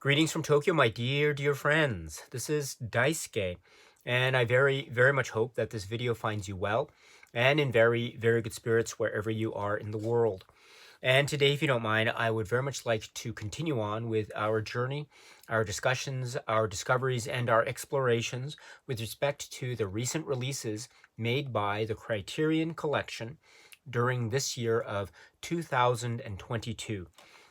Greetings from Tokyo, my dear friends. This is Daisuke, and I very much hope that this video finds you well and in very good spirits wherever you are in the world. And today, if you don't mind, I would very much like to continue on with our journey, our discussions, our discoveries, and our explorations with respect to the recent releases made by the Criterion Collection during this year of 2022.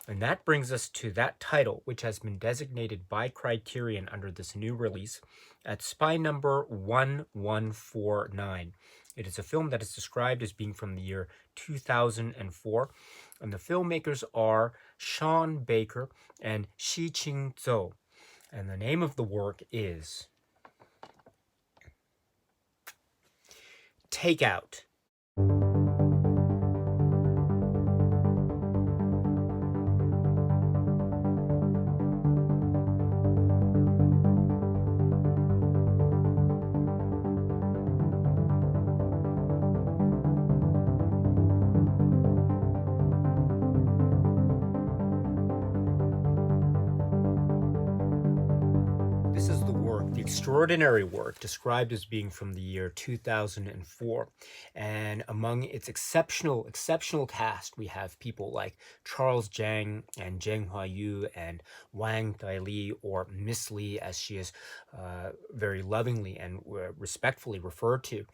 And that brings us to that title, which has been designated by Criterion under this new release at spy number 1149. It is a film that is described as being from the year 2004, and the filmmakers are Sean Baker and Shih-Ching Tsou. And the name of the work is Takeout. This is the work, the extraordinary work, described as being from the year 2004. And among its exceptional cast, we have people like Charles Zhang and Zheng Huayu and Wang Daili, or Miss Li, as she is very lovingly and respectfully referred to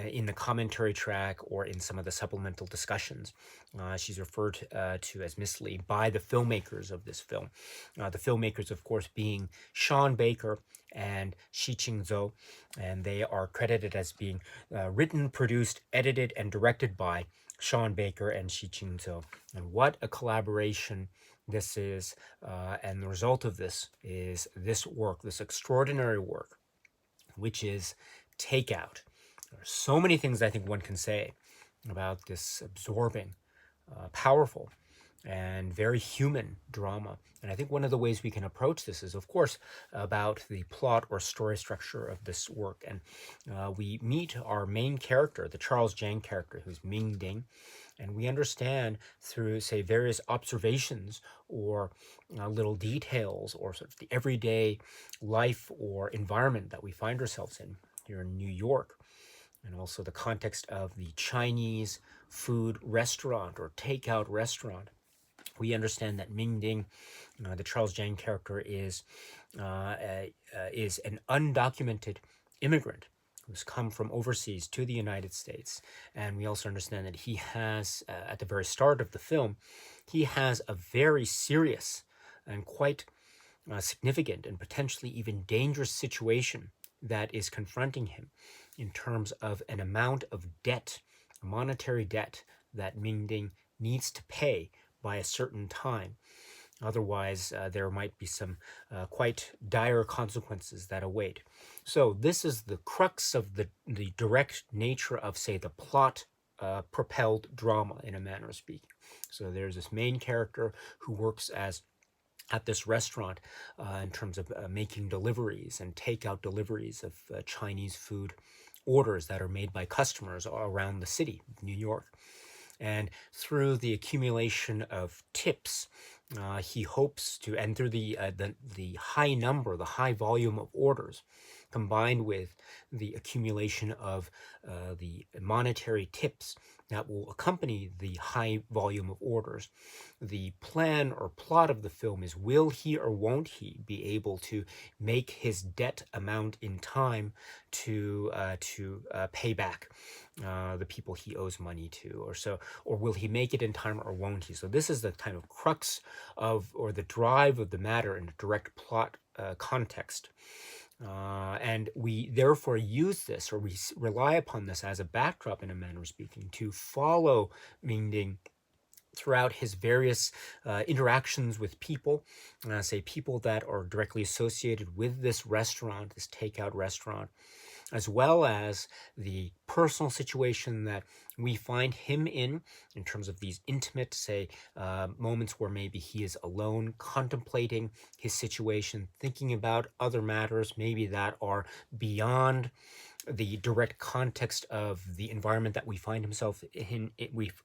in the commentary track or in some of the supplemental discussions. She's referred to as Miss Li by the filmmakers of this film. The filmmakers, of course, being Sean Baker and Shih-Ching Tsou, and they are credited as being written, produced, edited, and directed by Sean Baker and Shih-Ching Tsou. And what a collaboration this is, and the result of this is this work, this extraordinary work, which is Takeout. There are so many things I think one can say about this absorbing, powerful, and very human drama. And I think one of the ways we can approach this is, of course, about the plot or story structure of this work. And we meet our main character, the Charles Zhang character, who's Ming Ding, and we understand through, say, various observations or little details or sort of the everyday life or environment that we find ourselves in here in New York, and also the context of the Chinese food restaurant or takeout restaurant. We understand that Ming Ding, the Charles Zhang character, is an undocumented immigrant who's come from overseas to the United States. And we also understand that he has, at the very start of the film, he has a very serious and quite significant and potentially even dangerous situation that is confronting him in terms of an amount of debt, monetary debt, that Ming Ding needs to pay by a certain time. Otherwise, there might be some quite dire consequences that await. So this is the crux of the direct nature of, say, the plot propelled drama, in a manner of speaking. So there's this main character who works at this restaurant in terms of making deliveries and takeout deliveries of Chinese food orders that are made by customers around the city of New York. And through the accumulation of tips, he hopes to, and through the high number, the high volume of orders, combined with the accumulation of the monetary tips that will accompany the high volume of orders, the plan or plot of the film is, will he or won't he be able to make his debt amount in time to pay back the people he owes money to, or will he make it in time or won't he? So this is the kind of crux of, or the drive of the matter in a direct plot context. And we therefore use this, or we rely upon this as a backdrop, in a manner of speaking, to follow Ming Ding throughout his various interactions with people, say people that are directly associated with this restaurant, this takeout restaurant, as well as the personal situation that we find him in terms of these intimate, say, moments where maybe he is alone, contemplating his situation, thinking about other matters, maybe that are beyond the direct context of the environment that we find himself in.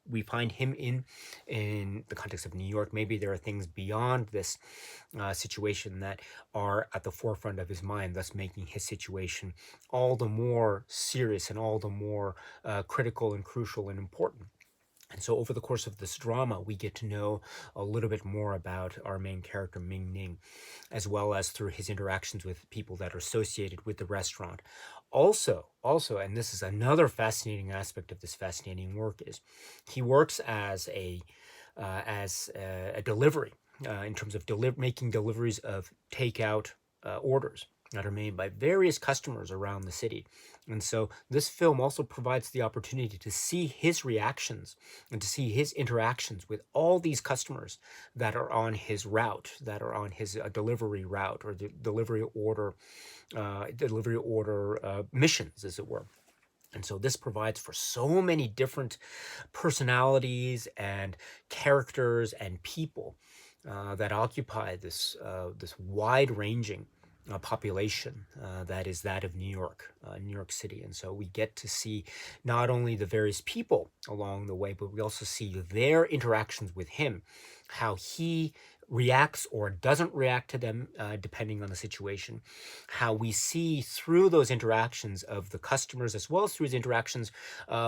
We find him in the context of New York. Maybe there are things beyond this situation that are at the forefront of his mind, thus making his situation all the more serious and all the more critical and crucial and important. And so over the course of this drama, we get to know a little bit more about our main character, Ming Ning, as well as through his interactions with people that are associated with the restaurant. Also, and this is another fascinating aspect of this fascinating work, is he works as a delivery in terms of making deliveries of takeout orders that are made by various customers around the city. And so this film also provides the opportunity to see his reactions and to see his interactions with all these customers that are on his route, that are on his delivery route, or the delivery order missions, as it were. And so this provides for so many different personalities and characters and people that occupy this wide-ranging population that is that of New York City. And so we get to see not only the various people along the way, but we also see their interactions with him, how he reacts or doesn't react to them depending on the situation, how we see through those interactions of the customers, as well as through his interactions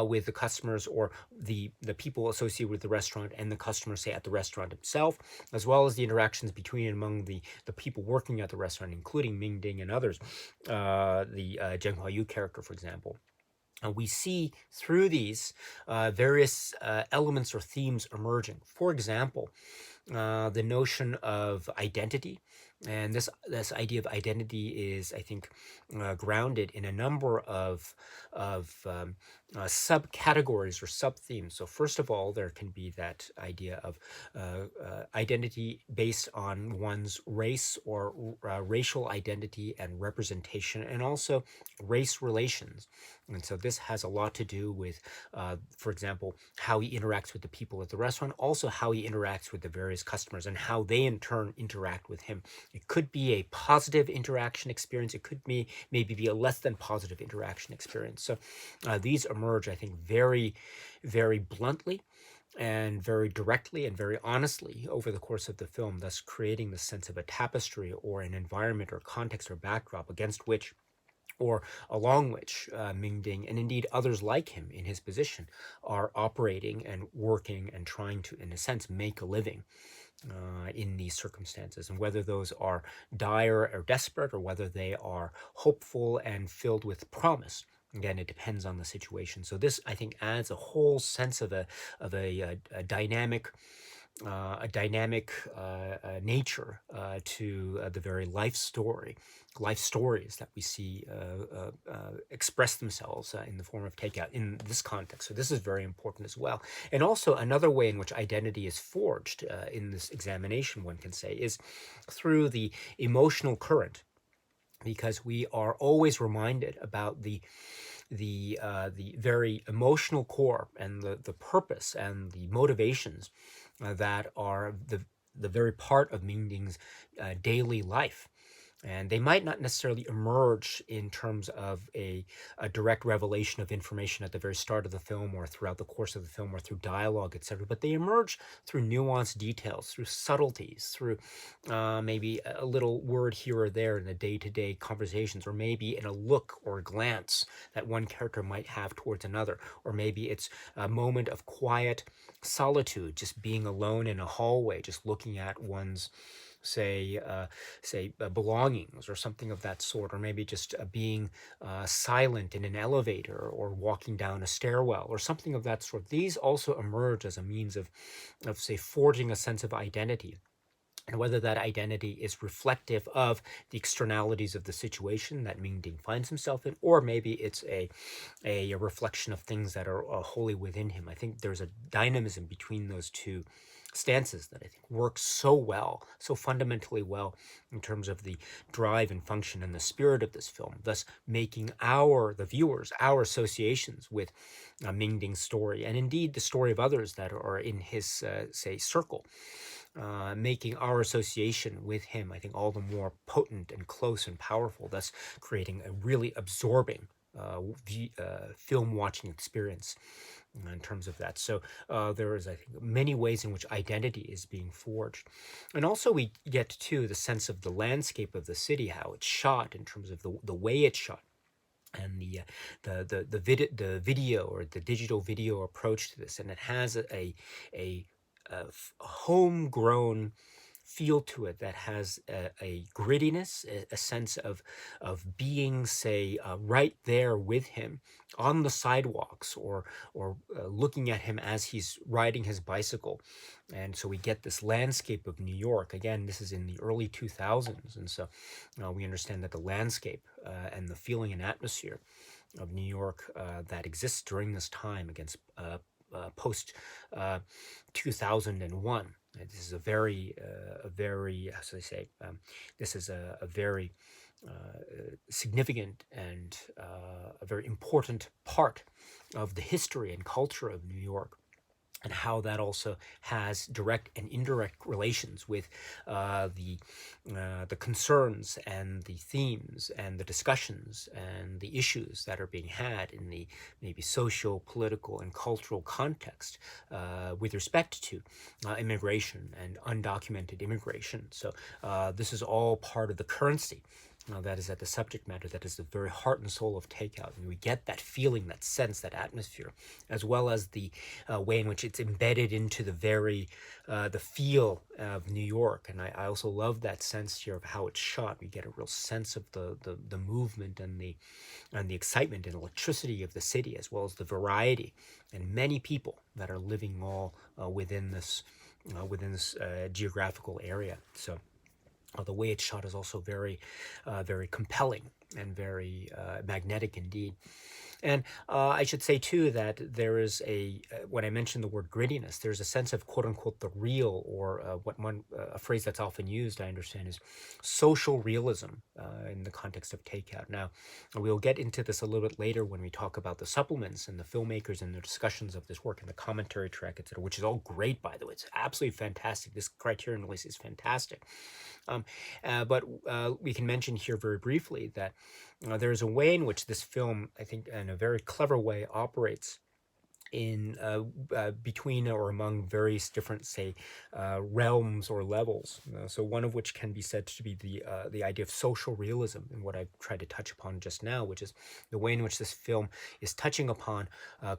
with the customers or the people associated with the restaurant and the customers, say, at the restaurant himself, as well as the interactions between and among the people working at the restaurant, including Ming Ding and others, the Zheng Huayu character, for example. We see through these various elements or themes emerging. For example, the notion of identity. And this idea of identity is, I think, grounded in a number of subcategories or sub-themes. So first of all, there can be that idea of identity based on one's race or racial identity and representation, and also race relations. And so this has a lot to do with, for example, how he interacts with the people at the restaurant, also how he interacts with the various customers and how they in turn interact with him. It could be a positive interaction experience. It could maybe be a less than positive interaction experience. So these emerge, I think, very, very bluntly and very directly and very honestly over the course of the film, thus creating the sense of a tapestry or an environment or context or backdrop against which or along which Ming Ding and indeed others like him in his position are operating and working and trying to, in a sense, make a living in these circumstances. And whether those are dire or desperate, or whether they are hopeful and filled with promise, again, it depends on the situation. So this, I think, adds a whole sense of a dynamic nature to the very life stories that we see express themselves in the form of takeout in this context. So this is very important as well. And also another way in which identity is forged in this examination, one can say, is through the emotional current, because we are always reminded about the very emotional core and the purpose and the motivations that are the very part of Ming Ding's daily life. And they might not necessarily emerge in terms of a direct revelation of information at the very start of the film or throughout the course of the film or through dialogue, etc. But they emerge through nuanced details, through subtleties, through maybe a little word here or there in the day-to-day conversations, or maybe in a look or a glance that one character might have towards another, or maybe it's a moment of quiet solitude, just being alone in a hallway, just looking at one's belongings or something of that sort, or maybe just being silent in an elevator or walking down a stairwell or something of that sort. These also emerge as a means of say, forging a sense of identity. And whether that identity is reflective of the externalities of the situation that Ming Ding finds himself in, or maybe it's a reflection of things that are wholly within him. I think there's a dynamism between those two stances that I think works so well, so fundamentally well in terms of the drive and function and the spirit of this film, thus making the viewers, our associations with Ming Ding's story, and indeed the story of others that are in his, circle, making our association with him, I think, all the more potent and close and powerful, thus creating a really absorbing film watching experience in terms of that. So there is, I think, many ways in which identity is being forged. And also we get to the sense of the landscape of the city, how it's shot in terms of the way it's shot, and the video or the digital video approach to this, and it has a homegrown feel to it that has a grittiness, a sense of being, say, right there with him on the sidewalks, or looking at him as he's riding his bicycle. And so we get this landscape of New York. Again, this is in the early 2000s, and so we understand that the landscape and the feeling and atmosphere of New York that exists during this time against post 2001. This is a very, how should I say, this is a very significant and a very important part of the history and culture of New York, and how that also has direct and indirect relations with the concerns and the themes and the discussions and the issues that are being had in the maybe social, political, and cultural context with respect to immigration and undocumented immigration. So this is all part of the currency that is at the subject matter, that is the very heart and soul of Takeout. And we get that feeling, that sense, that atmosphere, as well as the way in which it's embedded into the feel of New York. And I also love that sense here of how it's shot. We get a real sense of the movement and the excitement and electricity of the city, as well as the variety and many people that are living all within this geographical area. So the way it's shot is also very compelling and very magnetic indeed. And I should say, too, that there is when I mentioned the word grittiness, there's a sense of quote unquote the real, or a phrase that's often used, I understand, is social realism in the context of Takeout. Now, we'll get into this a little bit later when we talk about the supplements and the filmmakers and the discussions of this work and the commentary track, etc., which is all great, by the way. It's absolutely fantastic. This Criterion release is fantastic. But we can mention here very briefly that there's a way in which this film, I think, in a very clever way, operates in between or among various different, say, realms or levels. So one of which can be said to be the idea of social realism, and what I've tried to touch upon just now, which is the way in which this film is touching upon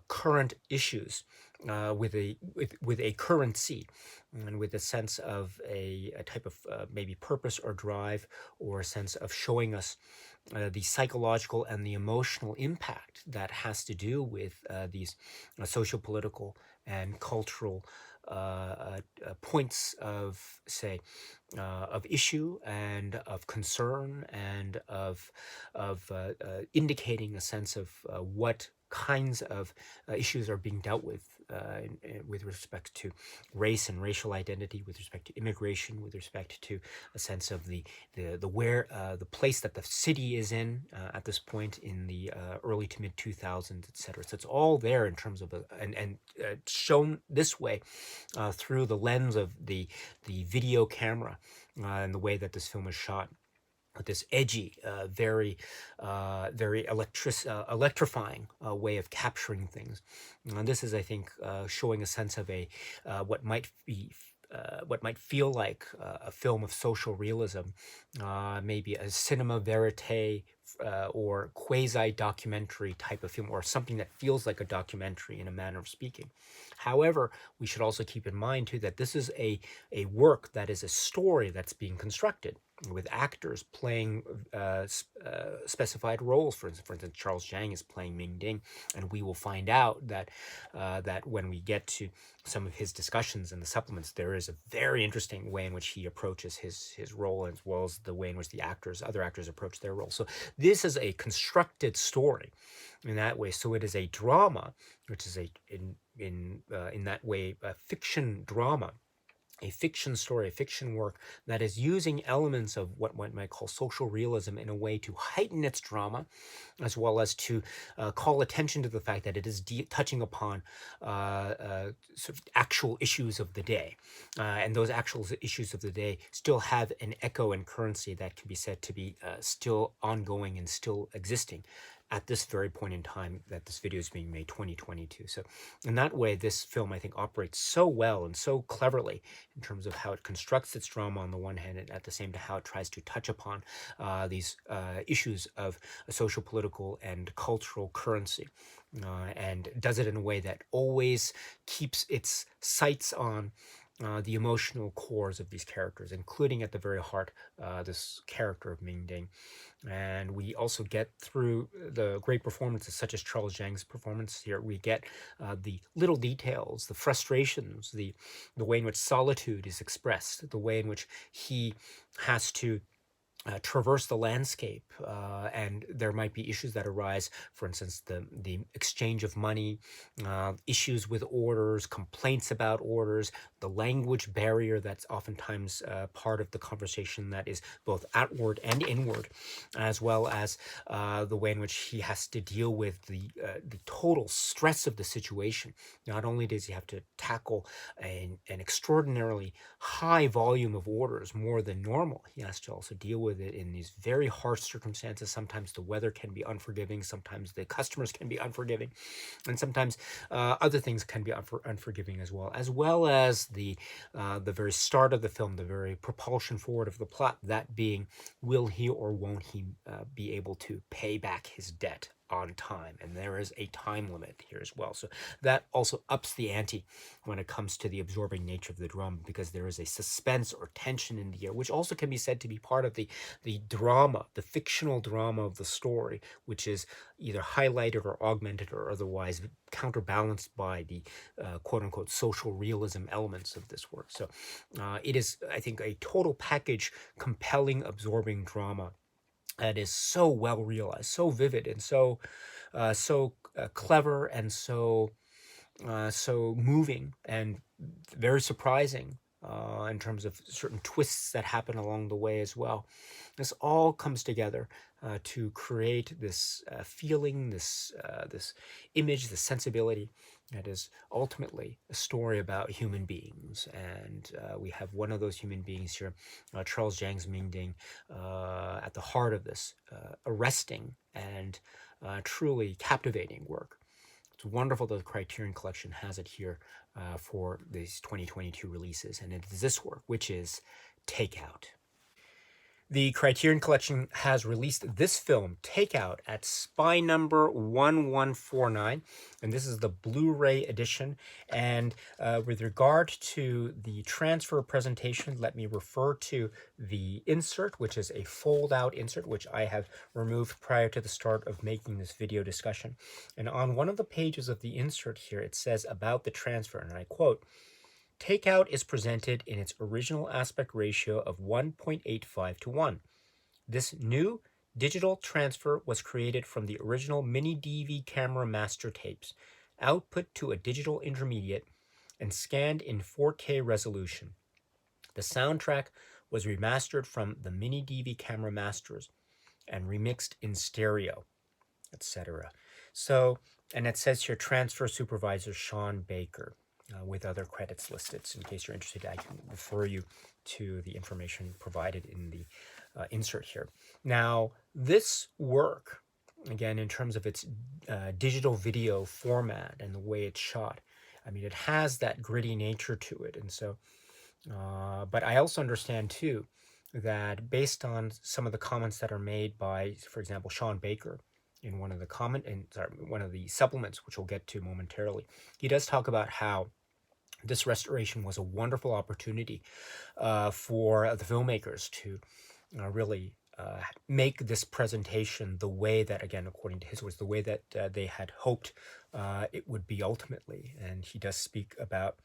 current issues with a currency, and with a sense of a type of maybe purpose or drive, or a sense of showing us the psychological and the emotional impact that has to do with these social, political, and cultural points of, say, of issue and of concern, and of indicating a sense of what kinds of issues are being dealt with respect to race and racial identity, with respect to immigration, with respect to a sense of the place that the city is in at this point in the early to mid 2000s, etc. So it's all there in terms of and shown this way through the lens of the video camera and the way that this film is shot, with this edgy, very electrifying way of capturing things. And this is, I think, showing a sense of what might feel like a film of social realism, maybe a cinema verite or quasi-documentary type of film, or something that feels like a documentary in a manner of speaking. However, we should also keep in mind, too, that this is a work that is a story that's being constructed, with actors playing specified roles. For instance, Charles Zhang is playing Ming Ding, and we will find out that when we get to some of his discussions in the supplements, there is a very interesting way in which he approaches his role, as well as the way in which other actors approach their role. So this is a constructed story in that way. So it is a drama, which is in that way a fiction drama, a fiction story, a fiction work that is using elements of what one might call social realism in a way to heighten its drama, as well as to call attention to the fact that it is touching upon sort of actual issues of the day. And those actual issues of the day still have an echo and currency that can be said to be still ongoing and still existing at this very point in time that this video is being made, 2022. So in that way, this film, I think, operates so well and so cleverly in terms of how it constructs its drama on the one hand, and at the same time how it tries to touch upon these issues of social, political, and cultural currency. And does it in a way that always keeps its sights on the emotional cores of these characters, including at the very heart this character of Ming Ding. And we also get through the great performances, such as Charles Zhang's performance here, we get the little details, the frustrations, the way in which solitude is expressed, the way in which he has to traverse the landscape, and there might be issues that arise. For instance, the exchange of money, issues with orders, complaints about orders, the language barrier that's oftentimes part of the conversation that is both outward and inward, as well as the way in which he has to deal with the total stress of the situation. Not only does he have to tackle an extraordinarily high volume of orders, more than normal, he has to also deal with it in these very harsh circumstances. Sometimes the weather can be unforgiving, sometimes the customers can be unforgiving, and sometimes other things can be unforgiving as well as the very start of the film, the very propulsion forward of the plot, that being, will he or won't he be able to pay back his debt on time? And there is a time limit here as well. So that also ups the ante when it comes to the absorbing nature of the drama, because there is a suspense or tension in the air, which also can be said to be part of the drama, the fictional drama of the story, which is either highlighted or augmented or otherwise counterbalanced by the quote-unquote social realism elements of this work. So it is, I think, a total package, compelling, absorbing drama that is so well realized, so vivid, and so clever, and so moving, and very surprising in terms of certain twists that happen along the way as well. This all comes together to create this feeling, this image, this sensibility that is ultimately a story about human beings. And we have one of those human beings here, Charles Zhang's Ming Ding, at the heart of this arresting and truly captivating work. It's wonderful that the Criterion Collection has it here for these 2022 releases, and it is this work, which is Takeout. The Criterion Collection has released this film, Takeout, at spy number 1149, and this is the Blu-ray edition. And with regard to the transfer presentation, let me refer to the insert, which is a fold-out insert, which I have removed prior to the start of making this video discussion. And on one of the pages of the insert here, it says about the transfer, and I quote, "Takeout is presented in its original aspect ratio of 1.85 to 1. This new digital transfer was created from the original mini DV camera master tapes, output to a digital intermediate, and scanned in 4K resolution. The soundtrack was remastered from the mini DV camera masters and remixed in stereo," etc. So, and it says here, transfer supervisor Sean Baker. With other credits listed. So in case you're interested, I can refer you to the information provided in the insert here. Now, this work, again, in terms of its digital video format and the way it's shot, I mean, it has that gritty nature to it. And so, but I also understand too that based on some of the comments that are made by, for example, Sean Baker, in one of the supplements, which we'll get to momentarily, he does talk about how this restoration was a wonderful opportunity for the filmmakers to really make this presentation the way that, again, according to his words, the way that they had hoped it would be ultimately. And he does speak about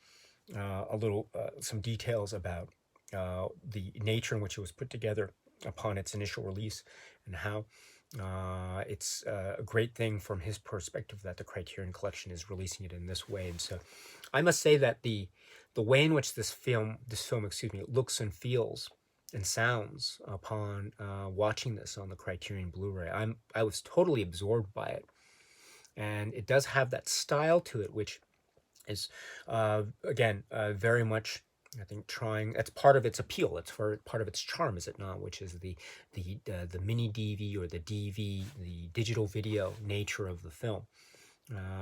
some details about the nature in which it was put together upon its initial release, and how it's a great thing from his perspective that the Criterion Collection is releasing it in this way. And so I must say that the way in which this film, looks and feels and sounds upon watching this on the Criterion Blu-ray, I was totally absorbed by it. And it does have that style to it, which is, again, very much I think trying, that's part of its appeal. It's for part of its charm, is it not? Which is the mini DV, or the DV, the digital video nature of the film.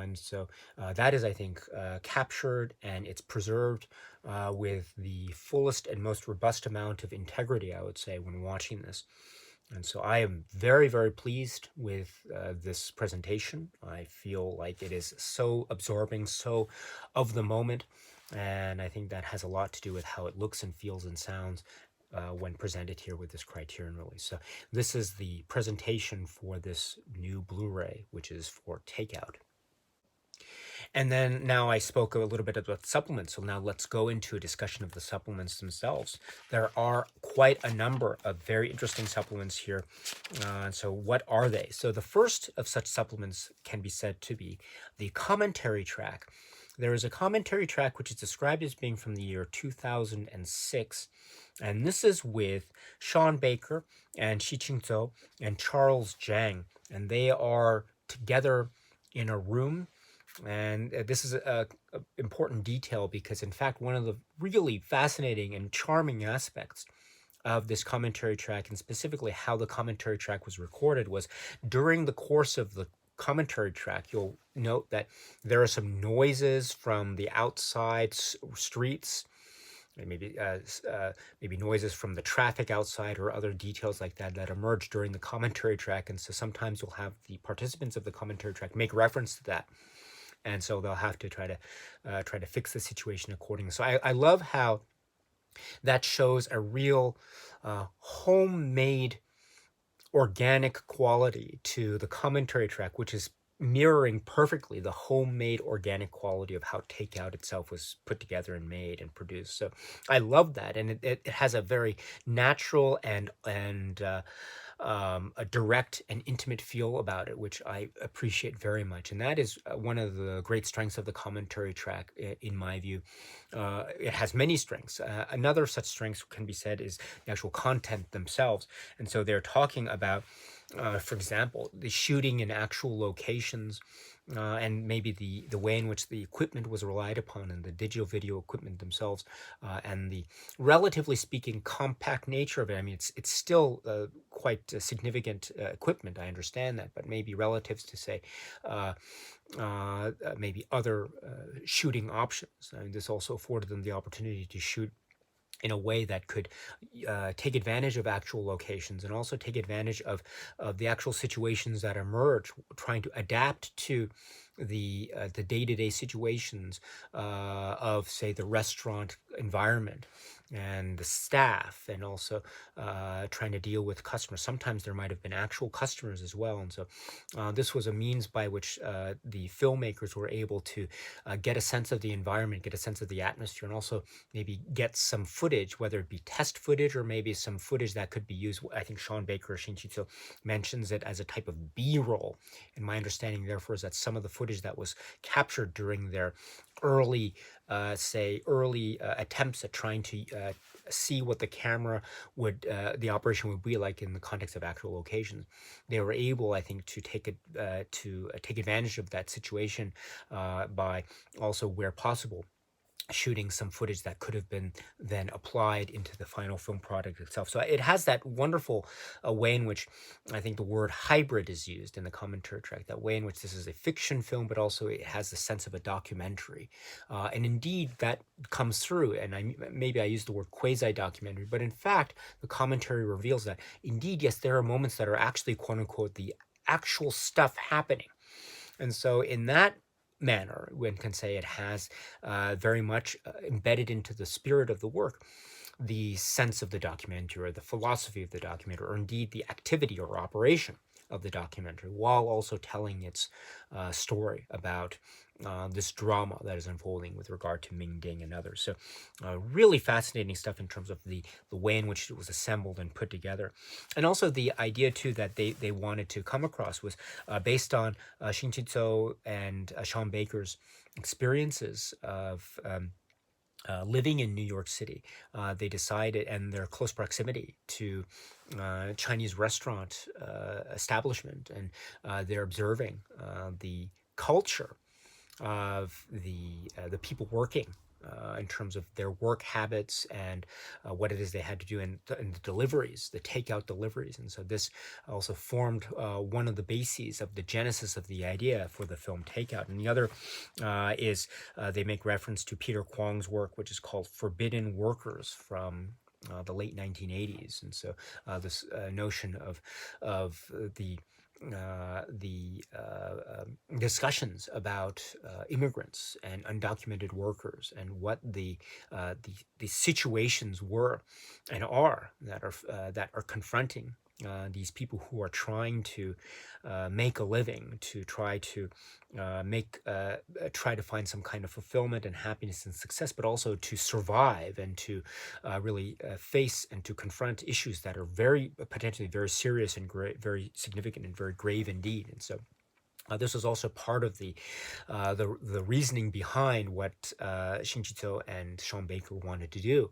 And so that is, I think, captured, and it's preserved with the fullest and most robust amount of integrity, I would say, when watching this. And so I am very, very pleased with this presentation. I feel like it is so absorbing, so of the moment. And I think that has a lot to do with how it looks and feels and sounds when presented here with this Criterion release. So this is the presentation for this new Blu-ray, which is for takeout. And then now I spoke a little bit about supplements, so now let's go into a discussion of the supplements themselves. There are quite a number of very interesting supplements here. So what are they? So the first of such supplements can be said to be the commentary track. There is a commentary track which is described as being from the year 2006, and this is with Sean Baker and Shih-Ching Tsou and Charles Zhang, and they are together in a room. And this is a important detail because, in fact, one of the really fascinating and charming aspects of this commentary track, and specifically how the commentary track was recorded, was during the course of the commentary track, you'll note that there are some noises from the outside streets, maybe noises from the traffic outside, or other details like that that emerge during the commentary track. And so sometimes you'll have the participants of the commentary track make reference to that, and so they'll have to try to fix the situation accordingly. So I love how that shows a real homemade organic quality to the commentary track, which is mirroring perfectly the homemade organic quality of how Takeout itself was put together and made and produced. So I love that, and it has a very natural and a direct and intimate feel about it, which I appreciate very much. And that is one of the great strengths of the commentary track, in my view. It has many strengths. Another such strength can be said is the actual content themselves. And so they're talking about, for example, the shooting in actual locations, and maybe the way in which the equipment was relied upon, and the digital video equipment themselves, and the, relatively speaking, compact nature of it. I mean, it's still quite significant equipment, I understand that, but maybe relative to, say, maybe other shooting options. I mean, this also afforded them the opportunity to shoot in a way that could take advantage of actual locations, and also take advantage of the actual situations that emerge, trying to adapt to the day-to-day situations of, say, the restaurant environment and the staff, and also trying to deal with customers. Sometimes there might have been actual customers as well, and so this was a means by which the filmmakers were able to get a sense of the environment, get a sense of the atmosphere, and also maybe get some footage, whether it be test footage or maybe some footage that could be used. I think Sean Baker or Shin-Chi-So mentions it as a type of B-roll. And my understanding, therefore, is that some of the footage that was captured during their early attempts at trying to see what the camera would, the operation would be like in the context of actual locations, they were able, I think, to take advantage of that situation by also, where possible, shooting some footage that could have been then applied into the final film product itself. So it has that wonderful way in which I think the word hybrid is used in the commentary track, that way in which this is a fiction film, but also it has the sense of a documentary. And indeed, that comes through, and maybe I used the word quasi-documentary, but in fact, the commentary reveals that, indeed, yes, there are moments that are actually, quote-unquote, the actual stuff happening. And so in that manner, one can say it has very much embedded into the spirit of the work the sense of the documentary, or the philosophy of the documentary, or indeed the activity or operation of the documentary, while also telling its story about this drama that is unfolding with regard to Ming Ding and others. So really fascinating stuff in terms of the way in which it was assembled and put together. And also the idea, too, that they wanted to come across was based on Shin-Chi Tsou and Sean Baker's experiences of living in New York City. They decided, and their close proximity to Chinese restaurant establishment, and they're observing the culture of the people working in terms of their work habits and what it is they had to do in the deliveries, the takeout deliveries. And so this also formed one of the bases of the genesis of the idea for the film Takeout. And the other is they make reference to Peter Kwong's work, which is called Forbidden Workers from the late 1980s. And so this notion of the discussions about immigrants and undocumented workers and what the situations were and are that are confronting these people who are trying to make a living, to try to try to find some kind of fulfillment and happiness and success, but also to survive and to really face and to confront issues that are potentially very serious and very significant and very grave indeed. And so this was also part of the reasoning behind what Tsou and Sean Baker wanted to do,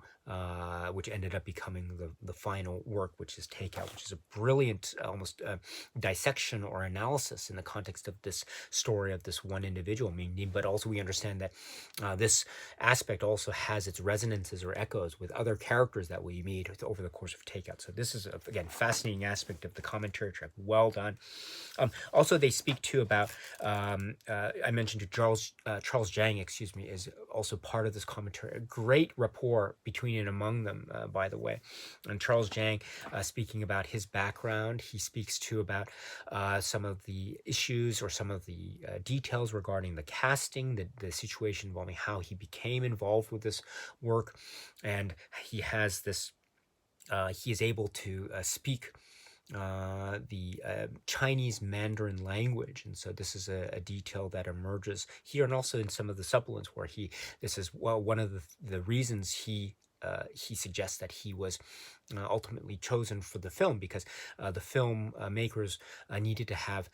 which ended up becoming the final work, which is Takeout, which is a brilliant almost dissection or analysis in the context of this story of this one individual, but also we understand that this aspect also has its resonances or echoes with other characters that we meet over the course of Takeout. So this is, again, fascinating aspect of the commentary track. Well done. Also, they speak too about, I mentioned Charles Zhang, excuse me, is also part of this commentary. A great rapport between and among them, by the way. And Charles Zhang, speaking about his background, he speaks too about some of the issues or some of the details regarding the casting, the situation involving how he became involved with this work. And he has this, he is able to speak the Chinese Mandarin language, and so this is a detail that emerges here, and also in some of the supplements where this is one of the reasons he suggests that he was ultimately chosen for the film, because the film makers needed to have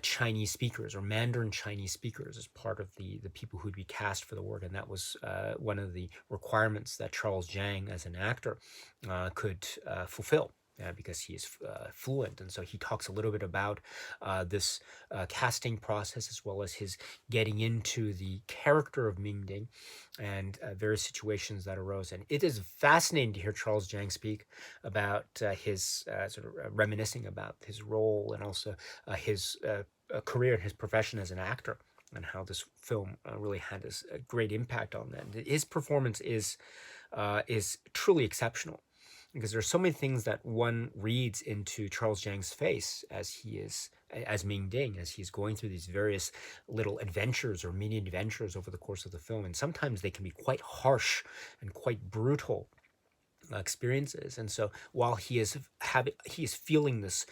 Chinese speakers or Mandarin Chinese speakers as part of the people who'd be cast for the work, and that was one of the requirements that Charles Zhang as an actor could fulfill. Because he is fluent. And so he talks a little bit about this casting process, as well as his getting into the character of Mingding and various situations that arose. And it is fascinating to hear Charles Zhang speak about his sort of reminiscing about his role and also his career and his profession as an actor, and how this film really had this great impact on that. His performance is truly exceptional, because there's so many things that one reads into Charles Zhang's face as Ming Ding, as he's going through these various little adventures or mini adventures over the course of the film. And sometimes they can be quite harsh and quite brutal experiences. And so while he is feeling the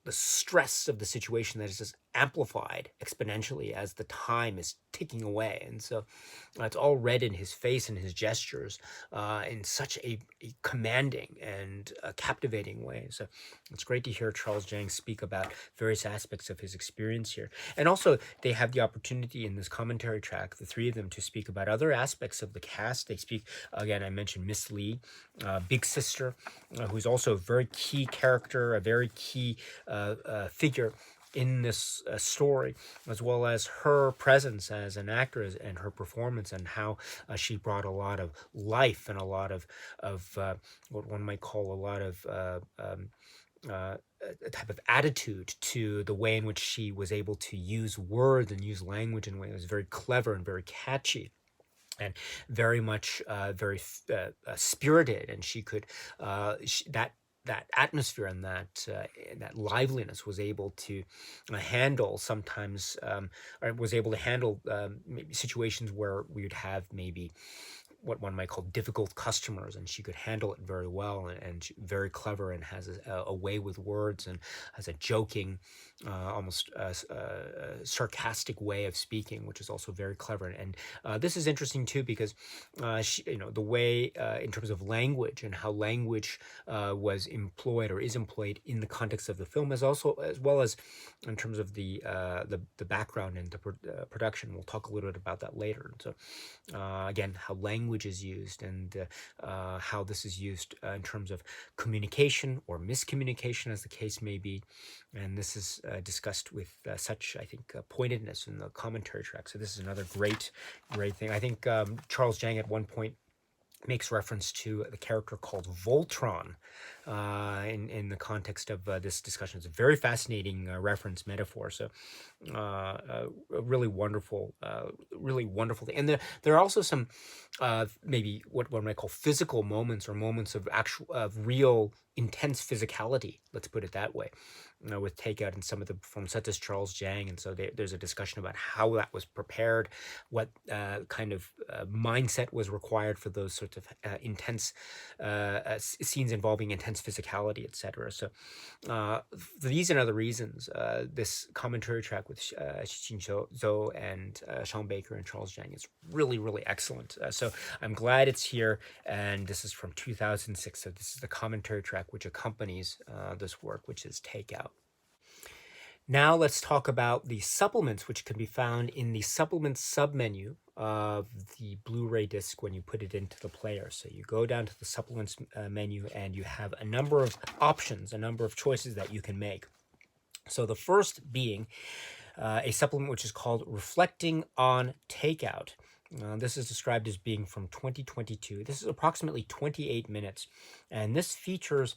stress of the situation that is just amplified exponentially as the time is ticking away. And so it's all read in his face and his gestures in such a commanding and captivating way. So it's great to hear Charles Zhang speak about various aspects of his experience here. And also they have the opportunity in this commentary track, the three of them, to speak about other aspects of the cast. They speak, again, I mentioned Miss Lee, Big Sister, who's also a very key character, a very key figure in this story, as well as her presence as an actress and her performance, and how she brought a lot of life and a lot of what one might call a lot of a type of attitude to the way in which she was able to use words and use language in a way that was very clever and very catchy, and very much very spirited. And she could that atmosphere and that liveliness was able to handle sometimes, or was able to handle maybe situations where we would have maybe what one might call difficult customers, and she could handle it very well, and very clever, and has a way with words, and has a joking, almost sarcastic way of speaking, which is also very clever. And this is interesting too, because she, the way in terms of language and how language was employed or is employed in the context of the film, as well as in terms of the background and the production. We'll talk a little bit about that later. And so again, how language language is used, and how this is used in terms of communication or miscommunication, as the case may be. And this is discussed with such, I think, pointedness in the commentary track. So this is another great thing. I think Charles Jang at one point makes reference to the character called Voltron in the context of this discussion. It's a very fascinating reference metaphor. So a really wonderful thing. And there are also some maybe what one might call physical moments, or moments of real intense physicality. Let's put it that way. With takeout in some of the performers, such as Charles Jang. And so there's a discussion about how that was prepared, what kind of mindset was required for those sorts of intense scenes involving intense physicality, etc. So for these and other reasons, this commentary track with Shih-Ching Tsou and Sean Baker and Charles Jang is really excellent. So I'm glad it's here, and this is from 2006. So this is the commentary track which accompanies this work, which is Takeout. Now let's talk about the supplements, which can be found in the supplements submenu of the Blu-ray disc when you put it into the player. So you go down to the supplements menu, and you have a number of options, a number of choices that you can make. So the first being a supplement which is called Reflecting on Takeout. This is described as being from 2022. This is approximately 28 minutes, and this features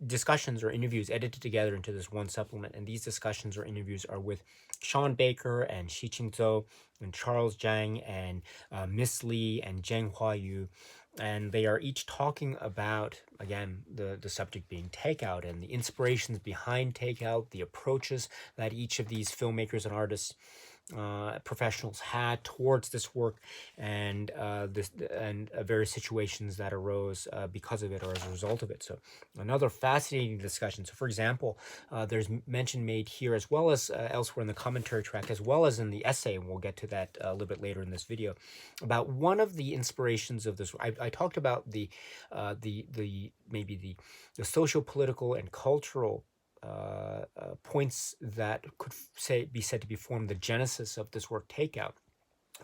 discussions or interviews edited together into this one supplement. And these discussions or interviews are with Sean Baker and Shih-Ching Tsou and Charles Jang and Miss Lee and Zheng Huayu. And they are each talking about, again, the subject being takeout and the inspirations behind takeout, the approaches that each of these filmmakers and artists, professionals had towards this work, and various situations that arose because of it or as a result of it. So another fascinating discussion. So for example, there's mention made here, as well as elsewhere in the commentary track, as well as in the essay, and we'll get to that a little bit later in this video, about one of the inspirations of this. I talked about the socio-political and cultural points that could be said to be formed the genesis of this work, Takeout.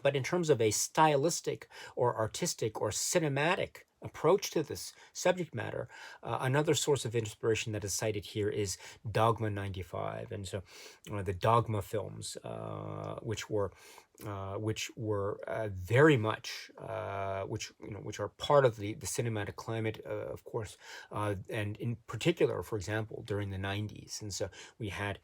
But in terms of a stylistic or artistic or cinematic approach to this subject matter, another source of inspiration that is cited here is Dogma 95. And so the Dogma films, which were very much, which are part of the cinematic climate, of course, and in particular, for example, during the 90s. And so we had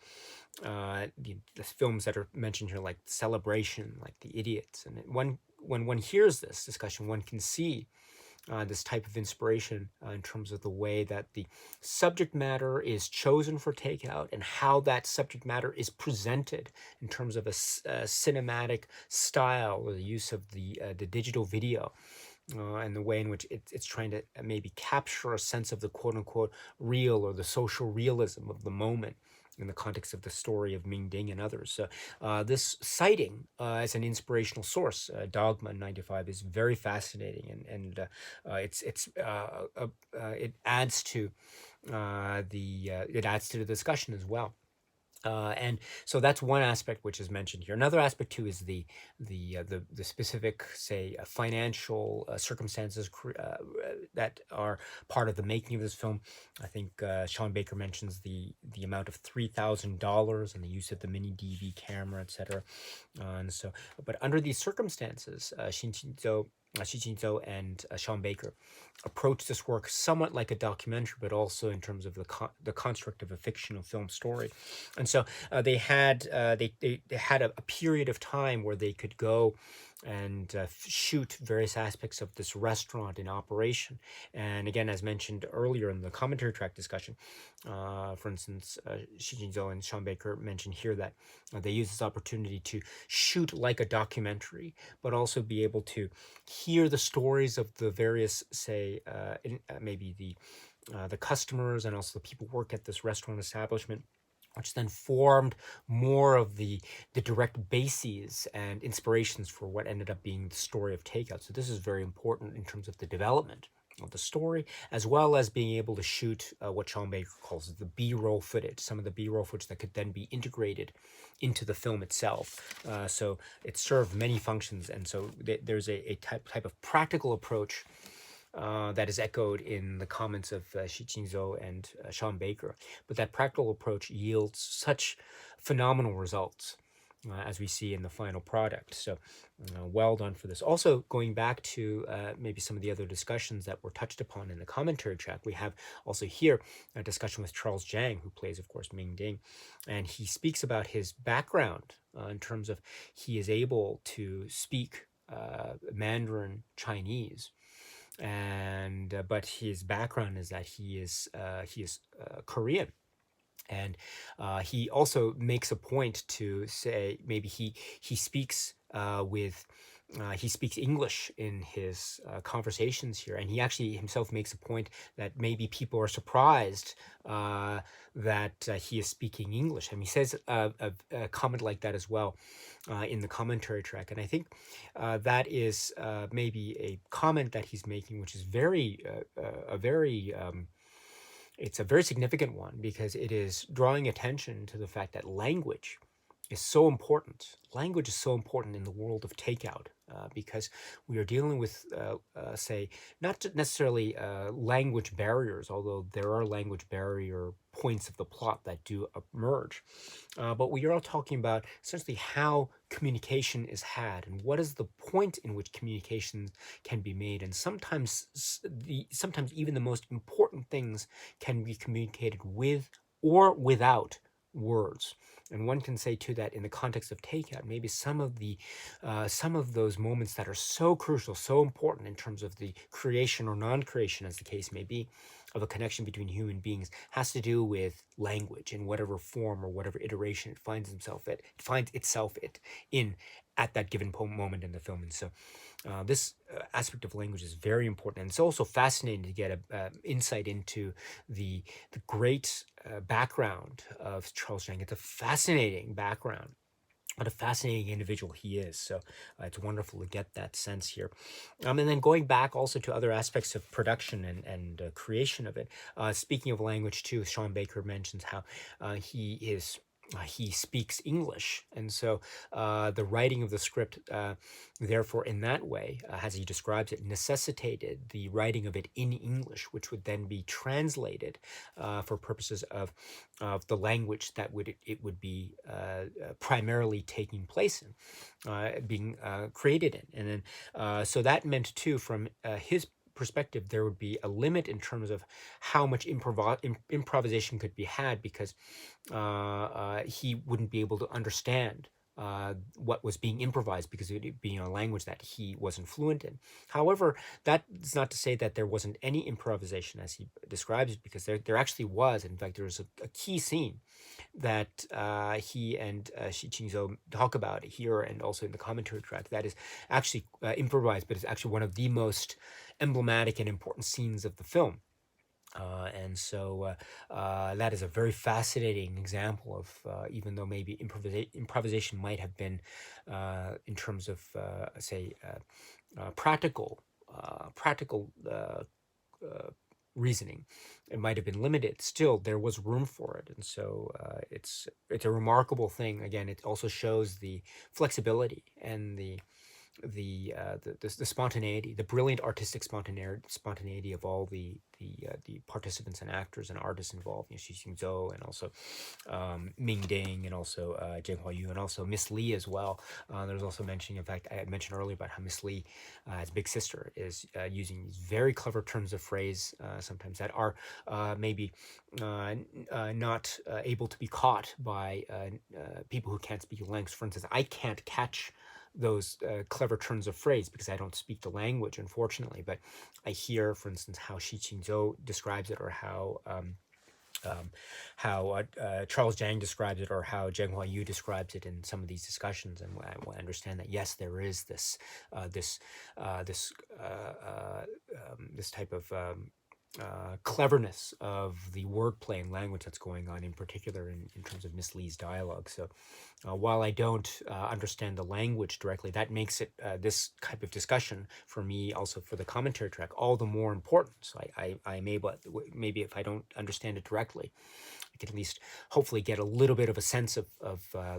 the films that are mentioned here, like Celebration, like The Idiots. And when one hears this discussion, one can see this type of inspiration in terms of the way that the subject matter is chosen for takeout and how that subject matter is presented in terms of a cinematic style, or the use of the digital video, and the way in which it's trying to maybe capture a sense of the quote-unquote real or the social realism of the moment in the context of the story of Ming Ding and others. So this citing as an inspirational source, Dogma 95, is very fascinating, and it adds to the discussion as well. And so that's one aspect which is mentioned here. Another aspect too is the specific, say, financial circumstances that are part of the making of this film. I think Sean Baker mentions the amount of $3,000 and the use of the mini DV camera, etc. And so, but under these circumstances, Shih-Ching Tsou and Sean Baker approached this work somewhat like a documentary, but also in terms of the construct of a fictional film story. And so they had a period of time where they could go and shoot various aspects of this restaurant in operation. And again, as mentioned earlier in the commentary track discussion, for instance, Shih-Ching Tsou and Sean Baker mentioned here that they use this opportunity to shoot like a documentary, but also be able to hear the stories of the various, say, maybe the customers and also the people who work at this restaurant establishment, which then formed more of the direct bases and inspirations for what ended up being the story of Takeout. So this is very important in terms of the development of the story, as well as being able to shoot what Sean Baker calls the B-roll footage, some of the B-roll footage that could then be integrated into the film itself. So it served many functions, and so there's a type of practical approach that is echoed in the comments of Shih-Ching Tsou and Sean Baker. But that practical approach yields such phenomenal results as we see in the final product. So well done for this. Also, going back to maybe some of the other discussions that were touched upon in the commentary track, we have also here a discussion with Charles Zhang, who plays, of course, Ming Ding, and he speaks about his background in terms of he is able to speak Mandarin Chinese, and but his background is that he is Korean. And he also makes a point to say maybe he speaks he speaks English in his conversations here, and he actually himself makes a point that maybe people are surprised that he is speaking English. And he says a comment like that as well in the commentary track, and I think that is maybe a comment that he's making, which is it's a very significant one, because it is drawing attention to the fact that language is so important. Language is so important in the world of takeout because we are dealing with, say, not necessarily language barriers, although there are language barrier points of the plot that do emerge. But we are all talking about essentially how communication is had and what is the point in which communication can be made. And sometimes even the most important things can be communicated with or without words. And one can say too that in the context of takeout, maybe some of those moments that are so crucial, so important in terms of the creation or non-creation, as the case may be, of a connection between human beings, has to do with language in whatever form or whatever iteration it finds itself in at that given moment in the film. And so this aspect of language is very important, and it's also fascinating to get an insight into the great background of Charles Zhang. It's a fascinating background. What a fascinating individual he is. So it's wonderful to get that sense here. And then going back also to other aspects of production and creation of it. Speaking of language too, Sean Baker mentions how he speaks English, and so the writing of the script, therefore, in that way, as he describes it, necessitated the writing of it in English, which would then be translated for purposes of the language that it would be primarily taking place in, being created in, and then so that meant too, from his perspective, there would be a limit in terms of how much improvisation could be had, because he wouldn't be able to understand what was being improvised, because it would be in a language that he wasn't fluent in. However, that is not to say that there wasn't any improvisation as he describes it, because there actually was. In fact, there was a key scene that he and Shih-Ching Tsou talk about here and also in the commentary track that is actually improvised, but it's actually one of the most emblematic and important scenes of the film. And so that is a very fascinating example of, even though maybe improvisation might have been, in terms of, say, practical reasoning, it might have been limited. Still, there was room for it, and so it's a remarkable thing. Again, it also shows the flexibility and the spontaneity, the brilliant artistic spontaneity of all the participants and actors and artists involved. Shih-Ching Tsou, and also Ming Ding, and also Zheng Huayu, and also Miss Li as well. There's also mentioning, in fact, I mentioned earlier about how Miss Li, as big sister, is using these very clever turns of phrase sometimes that are maybe not able to be caught by people who can't speak language. For instance, I can't catch those clever turns of phrase because I don't speak the language, unfortunately. But I hear, for instance, how Shih-Ching Tsou describes it, or how Charles Zhang describes it, or how Zheng Huayu describes it in some of these discussions, and I understand that yes, there is this type of cleverness of the wordplay and language that's going on, in particular in terms of Miss Lee's dialogue. So while I don't understand the language directly, that makes it this type of discussion for me, also for the commentary track, all the more important. So I'm able, maybe if I don't understand it directly, I can at least hopefully get a little bit of a sense of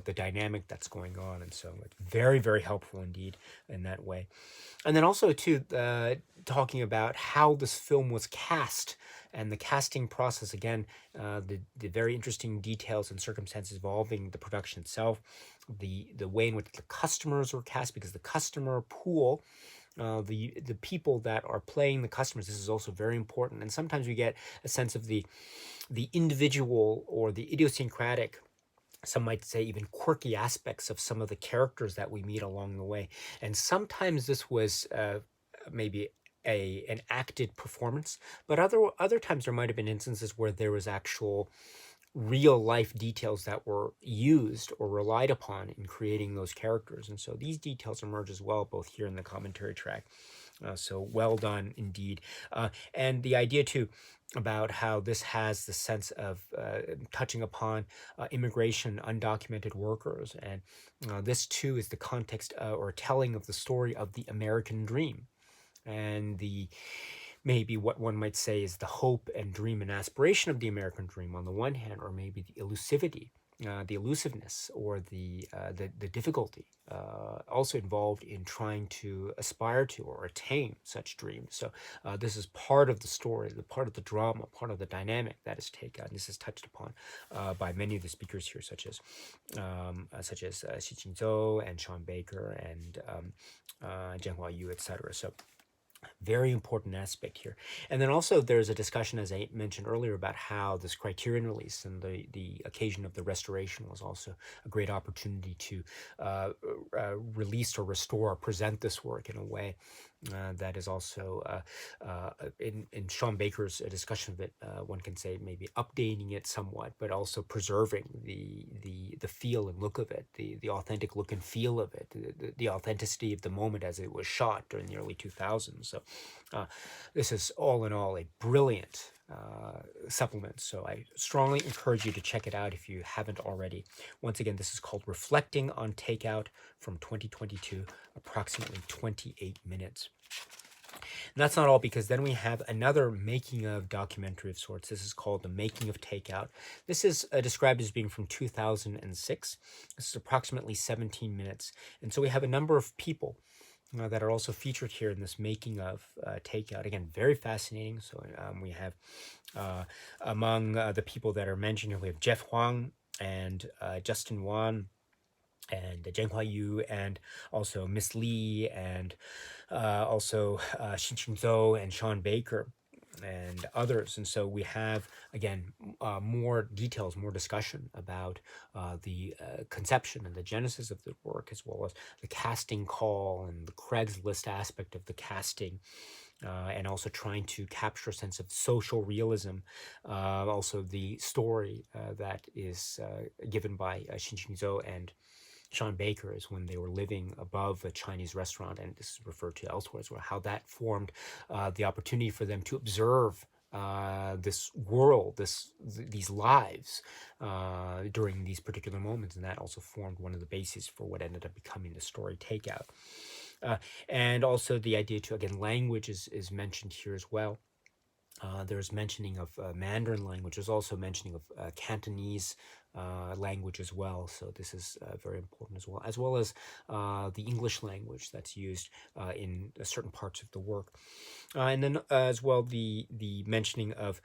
the dynamic that's going on. And so it's very, very helpful indeed in that way. And then also too, talking about how this film was cast and the casting process. Again, the very interesting details and circumstances involving the production itself, the way in which the customers were cast, because the customer pool, the people that are playing the customers, this is also very important. And sometimes we get a sense of the individual or the idiosyncratic, some might say even quirky aspects of some of the characters that we meet along the way. And sometimes this was maybe an acted performance, but other times there might have been instances where there was actual real life details that were used or relied upon in creating those characters. And so these details emerge as well, both here in the commentary track. So well done indeed. And the idea too about how this has the sense of touching upon immigration, undocumented workers. And this too is the context or telling of the story of the American dream, and the maybe what one might say is the hope and dream and aspiration of the American dream on the one hand, or maybe the elusivity, the elusiveness, or the difficulty also involved in trying to aspire to or attain such dreams. So this is part of the story, the part of the drama, part of the dynamic that is taken. This is touched upon by many of the speakers here, such as Shih-Ching Tsou and Sean Baker and Zhenghua Yu, etc. So very important aspect here. And then also there's a discussion, as I mentioned earlier, about how this Criterion release and the occasion of the restoration was also a great opportunity to release or restore or present this work in a way that is also, in Sean Baker's discussion of it, one can say maybe updating it somewhat, but also preserving the feel and look of it, the authentic look and feel of it, the authenticity of the moment as it was shot during the early 2000s. So this is all in all a brilliant supplement. So I strongly encourage you to check it out if you haven't already. Once again, this is called Reflecting on Takeout from 2022, approximately 28 minutes. And that's not all, because then we have another making of documentary of sorts. This is called The Making of Takeout. This is described as being from 2006. This is approximately 17 minutes. And so we have a number of people that are also featured here in this making of Takeout. Again, very fascinating. So we have among the people that are mentioned here, we have Jeff Huang and Justin Wan and Zhenghua Yu, and also Miss Lee, and also Shih-Ching Tsou and Sean Baker and others. And so we have, again, more details, more discussion about the conception and the genesis of the work, as well as the casting call and the Craigslist aspect of the casting, and also trying to capture a sense of social realism. Also the story that is given by Shih-Ching Tsou and Sean Baker is when they were living above a Chinese restaurant, and this is referred to elsewhere as well, how that formed the opportunity for them to observe this world, these lives during these particular moments, and that also formed one of the bases for what ended up becoming the story Takeout. And also the idea to, again, language is mentioned here as well. There's mentioning of Mandarin language. There's also mentioning of Cantonese language as well. So this is very important, as well as the English language that's used in certain parts of the work. And then as well, the mentioning of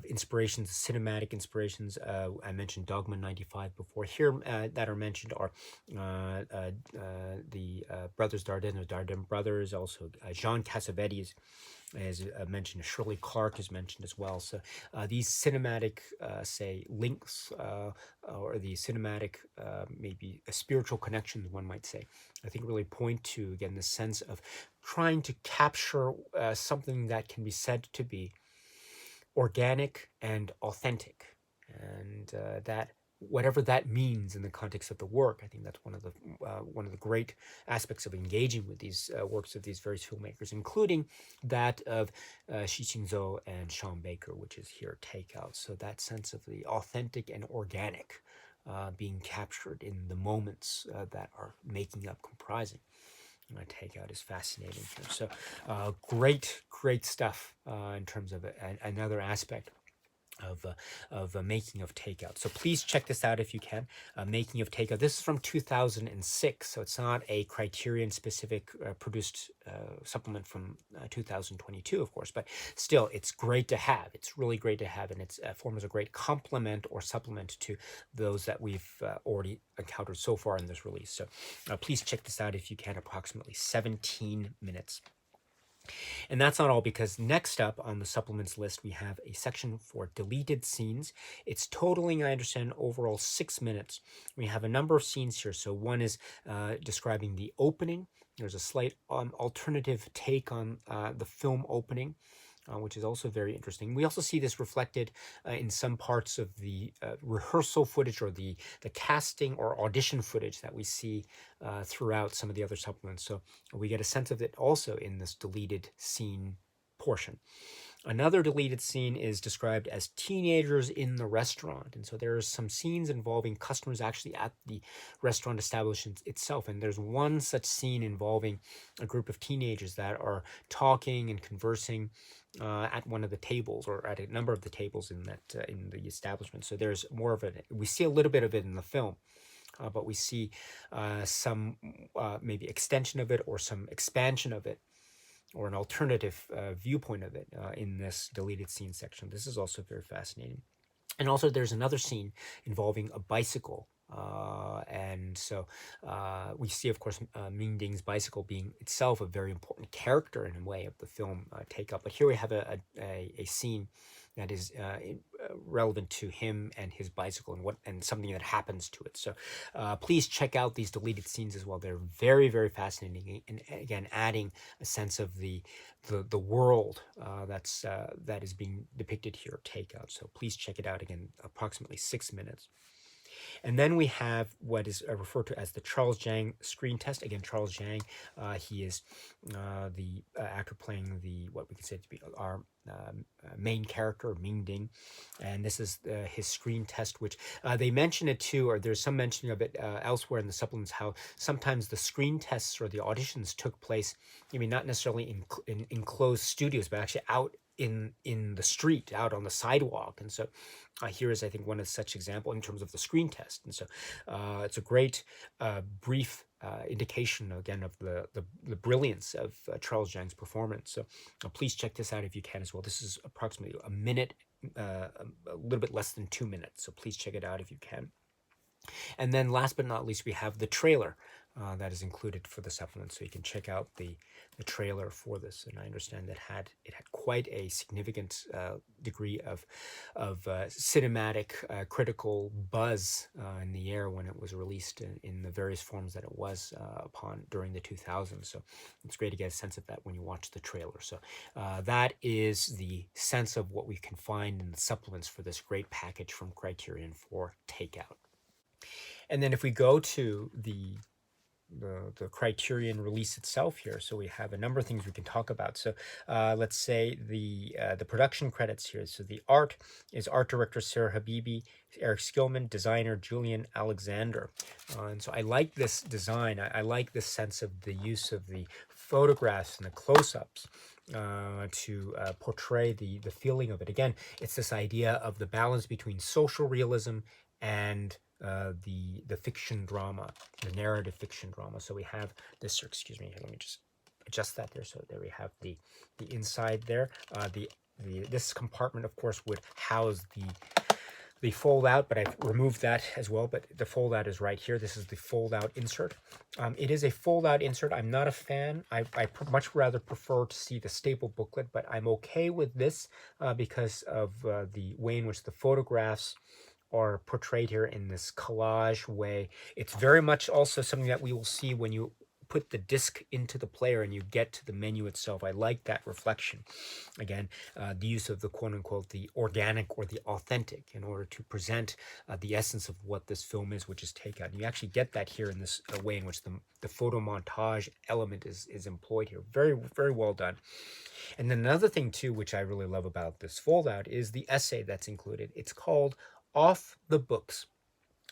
inspirations, cinematic inspirations. I mentioned Dogma 95 before. Here that are mentioned are the brothers Dardenne, the Dardenne brothers, also Jean Cassavetes, as mentioned. Shirley Clark is mentioned as well. So these cinematic, say, links, or the cinematic, maybe a spiritual connection, one might say, I think really point to, again, the sense of trying to capture something that can be said to be organic and authentic, and that whatever that means in the context of the work. I think that's one of the great aspects of engaging with these works of these various filmmakers, including that of Shih-Ching Tsou and Sean Baker, which is here Takeout. So that sense of the authentic and organic being captured in the moments that are making up, comprising Takeout is fascinating here. So great stuff in terms of another aspect of making of Takeout. So please check this out if you can. Making of Takeout. This is from 2006, so it's not a Criterion specific produced supplement from 2022, of course, but still, it's great to have. It's really great to have, and it's forms a great complement or supplement to those that we've already encountered so far in this release. So please check this out if you can. Approximately 17 minutes. And that's not all, because next up on the supplements list, we have a section for deleted scenes. It's totaling, I understand, overall 6 minutes. We have a number of scenes here. So one is describing the opening. There's a slight alternative take on the film opening, which is also very interesting. We also see this reflected in some parts of the rehearsal footage or the casting or audition footage that we see throughout some of the other supplements. So we get a sense of it also in this deleted scene portion. Another deleted scene is described as teenagers in the restaurant. And so there are some scenes involving customers actually at the restaurant establishment itself. And there's one such scene involving a group of teenagers that are talking and conversing at one of the tables, or at a number of the tables in that in the establishment. So there's more of it. We see a little bit of it in the film. But we see some maybe extension of it or some expansion of it, or an alternative viewpoint of it in this deleted scene section. This is also very fascinating. And also there's another scene involving a bicycle. And so we see, of course, Ming Ding's bicycle being itself a very important character in a way of the film Take Up. But here we have a scene that is relevant to him and his bicycle and something that happens to it. So please check out these deleted scenes as well. They're very fascinating, and again adding a sense of the world that is being depicted here. Takeout. So please check it out. Again, approximately 6 minutes. And then we have what is referred to as the Charles Zhang screen test. Again, Charles Zhang, he is the actor playing what we could say to be our main character, Ming Ding. And this is his screen test, which they mention it too, or there's some mentioning of it elsewhere in the supplements, how sometimes the screen tests or the auditions took place, not necessarily in enclosed studios, but actually out in the street, out on the sidewalk. And so here is, I think, one of such example in terms of the screen test. And so it's a great brief indication, again, of the brilliance of Charles Zhang's performance. So please check this out if you can as well. This is approximately a minute, a little bit less than 2 minutes. So please check it out if you can. And then last but not least, we have the trailer that is included for the supplement. So you can check out the trailer for this. And I understand that it had quite a significant degree of cinematic critical buzz in the air when it was released in the various forms that it was upon during the 2000s. So it's great to get a sense of that when you watch the trailer. So that is the sense of what we can find in the supplements for this great package from Criterion for Takeout. And then if we go to the Criterion release itself here, so we have a number of things we can talk about. So let's say the production credits here. So the art is art director Sarah Habibi, Eric Skillman, designer Julian Alexander. And so I like this design. I like this sense of the use of the photographs and the close-ups to portray the feeling of it. Again, it's this idea of the balance between social realism and the fiction drama, the narrative fiction drama. So we have this, excuse me, let me just adjust that there. So there we have the inside there. This compartment, of course, would house the fold out, but I've removed that as well. But the fold out is right here. This is the fold out insert. It is a fold out insert. I'm not a fan. I much rather prefer to see the staple booklet, but I'm okay with this because of the way in which the photographs are portrayed here in this collage way. It's very much also something that we will see when you put the disc into the player and you get to the menu itself. I like that reflection. Again, the use of the quote-unquote the organic or the authentic in order to present the essence of what this film is, which is takeout. And you actually get that here in this way in which the photo montage element is employed here. Very, very well done. And then another thing too, which I really love about this fold out, is the essay that's included. It's called Off the Books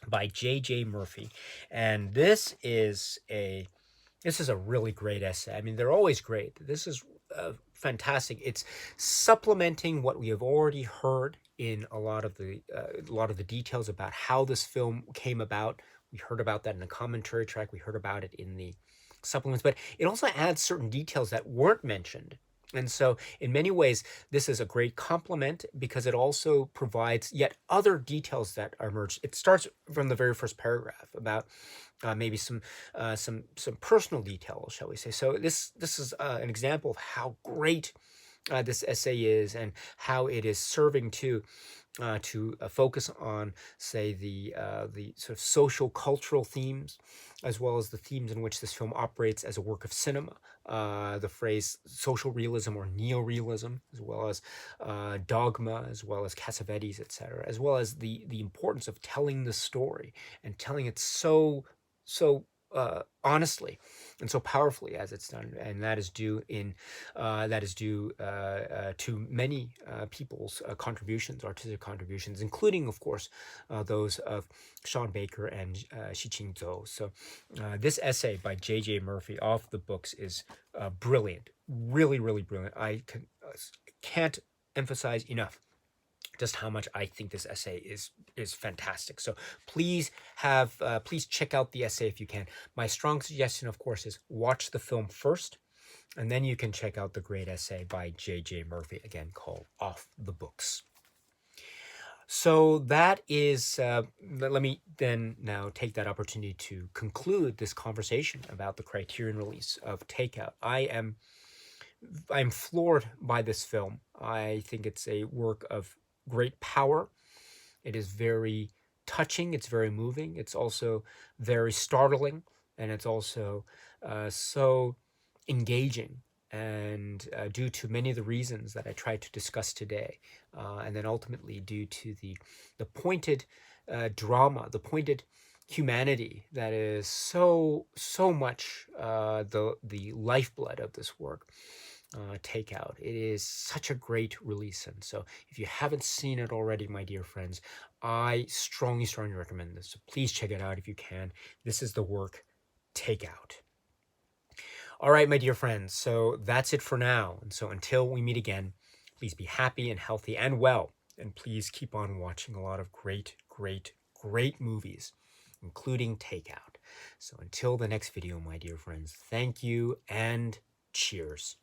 by J.J. Murphy. And this is a really great essay. I mean, they're always great. This is fantastic. It's supplementing what we have already heard in a lot of the details about how this film came about. We heard about that in the commentary track. We heard about it in the supplements, but it also adds certain details that weren't mentioned. And so in many ways, this is a great complement because it also provides yet other details that are merged. It starts from the very first paragraph about maybe some personal details, shall we say. So this is an example of how great this essay is and how it is serving to focus on, say, the sort of social cultural themes, as well as the themes in which this film operates as a work of cinema. The phrase social realism or neorealism, as well as dogma, as well as Cassavetes, etc., as well as the importance of telling the story and telling it so honestly and so powerfully as it's done, and that is due to many people's artistic contributions, including, of course, those of Sean Baker and Shih-Ching Tsou. So this essay by J.J. Murphy, Off the Books, is brilliant, really, really brilliant. I can't emphasize enough just how much I think this essay is fantastic. So please check out the essay if you can. My strong suggestion, of course, is watch the film first, and then you can check out the great essay by J.J. Murphy, again called Off the Books. So that is, let me then now take that opportunity to conclude this conversation about the Criterion release of Takeout. I'm floored by this film. I think it's a work of great power. It is very touching. It's very moving. It's also very startling, and it's also so engaging. And due to many of the reasons that I tried to discuss today, and then ultimately due to the pointed drama, the pointed humanity that is so much the lifeblood of this work. Takeout. It is such a great release, and so if you haven't seen it already, my dear friends, I strongly recommend this. So please check it out if you can. This is the work Takeout. All right, my dear friends, so that's it for now. And so until we meet again, please be happy and healthy and well, and please keep on watching a lot of great movies, including Takeout. So until the next video, my dear friends, thank you and cheers.